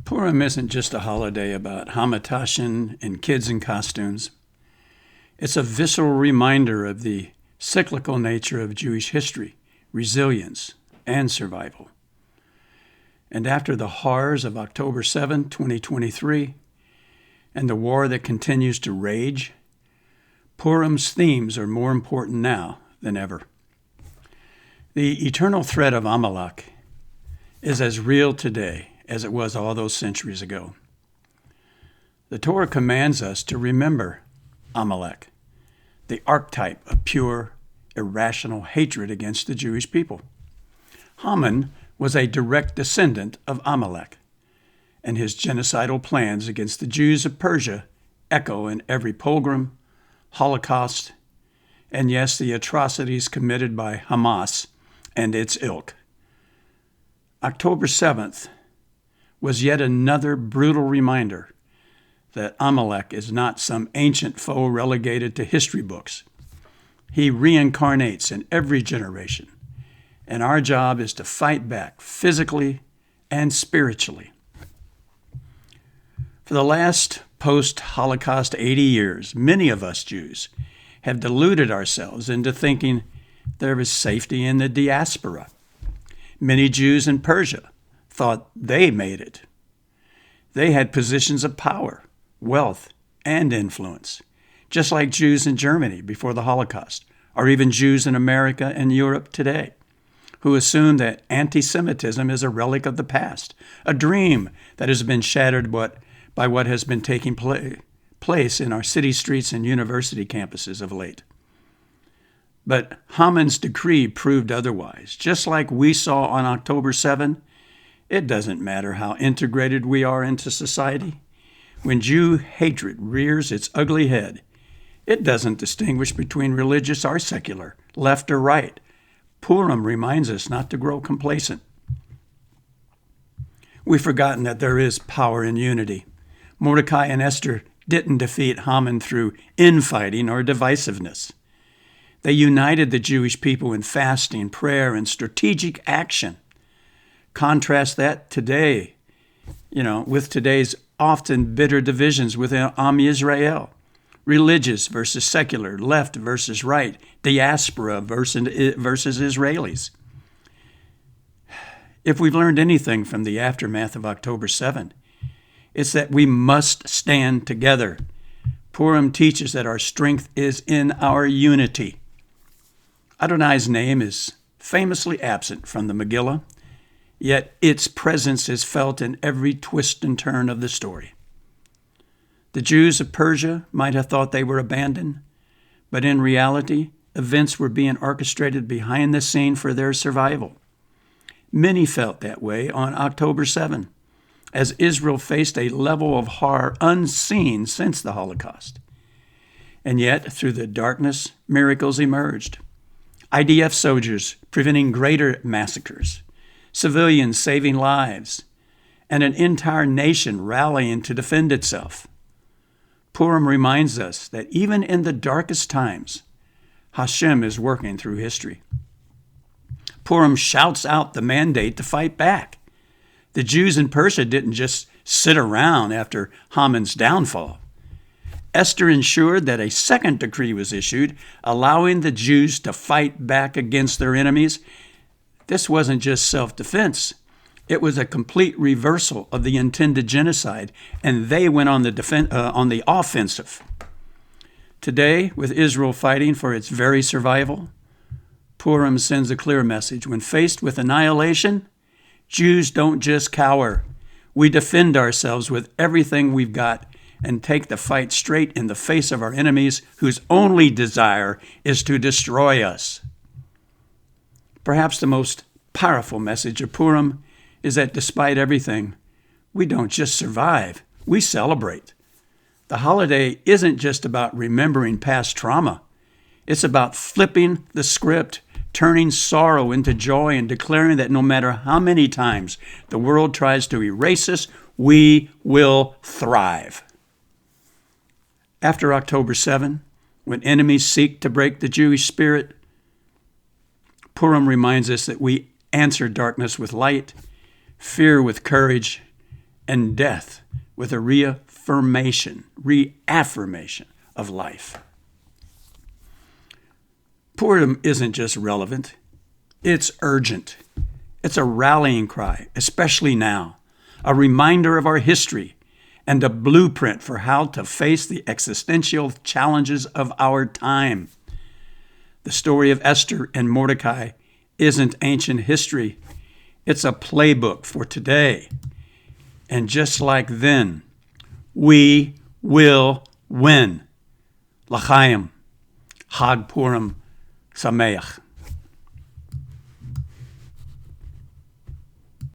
Purim isn't just a holiday about hamantaschen and kids in costumes. It's a visceral reminder of the cyclical nature of Jewish history, resilience, and survival. And after the horrors of October 7, 2023, and the war that continues to rage, Purim's themes are more important now than ever. The eternal threat of Amalek is as real today as it was all those centuries ago. The Torah commands us to remember Amalek, the archetype of pure, irrational hatred against the Jewish people. Haman was a direct descendant of Amalek, and his genocidal plans against the Jews of Persia echo in every pogrom, Holocaust, and yes, the atrocities committed by Hamas and its ilk. October 7th was yet another brutal reminder that Amalek is not some ancient foe relegated to history books. He reincarnates in every generation, and our job is to fight back physically and spiritually. For the last post-Holocaust 80 years, many of us Jews have deluded ourselves into thinking there is safety in the diaspora. Many Jews in Persia thought they made it. They had positions of power, wealth, and influence, just like Jews in Germany before the Holocaust, or even Jews in America and Europe today, who assume that anti-Semitism is a relic of the past, a dream that has been shattered by what has been taking place in our city streets and university campuses of late. But Haman's decree proved otherwise. Just like we saw on October 7, it doesn't matter how integrated we are into society. When Jew hatred rears its ugly head, it doesn't distinguish between religious or secular, left or right. Purim reminds us not to grow complacent. We've forgotten that there is power in unity. Mordecai and Esther didn't defeat Haman through infighting or divisiveness. They united the Jewish people in fasting, prayer, and strategic action. Contrast that today, with today's often bitter divisions within Am Yisrael. Religious versus secular, left versus right, diaspora versus Israelis. If we've learned anything from the aftermath of October 7, it's that we must stand together. Purim teaches that our strength is in our unity. Adonai's name is famously absent from the Megillah, yet its presence is felt in every twist and turn of the story. The Jews of Persia might have thought they were abandoned, but in reality, events were being orchestrated behind the scene for their survival. Many felt that way on October 7, as Israel faced a level of horror unseen since the Holocaust. And yet, through the darkness, miracles emerged. IDF soldiers preventing greater massacres, civilians saving lives, and an entire nation rallying to defend itself. Purim reminds us that even in the darkest times, Hashem is working through history. Purim shouts out the mandate to fight back. The Jews in Persia didn't just sit around after Haman's downfall. Esther ensured that a second decree was issued, allowing the Jews to fight back against their enemies. This wasn't just self-defense. It was a complete reversal of the intended genocide, and they went on the offensive. Today, with Israel fighting for its very survival, Purim sends a clear message. When faced with annihilation, Jews don't just cower. We defend ourselves with everything we've got and take the fight straight in the face of our enemies, whose only desire is to destroy us. Perhaps the most powerful message of Purim is that despite everything, we don't just survive, we celebrate. The holiday isn't just about remembering past trauma. It's about flipping the script, turning sorrow into joy, and declaring that no matter how many times the world tries to erase us, we will thrive. After October 7, when enemies seek to break the Jewish spirit, Purim reminds us that we answer darkness with light, fear with courage, and death with a reaffirmation of life. Purim isn't just relevant, it's urgent. It's a rallying cry, especially now, a reminder of our history and a blueprint for how to face the existential challenges of our time. The story of Esther and Mordecai isn't ancient history. It's a playbook for today. And just like then, we will win. L'chaim. Hag Purim Sameach.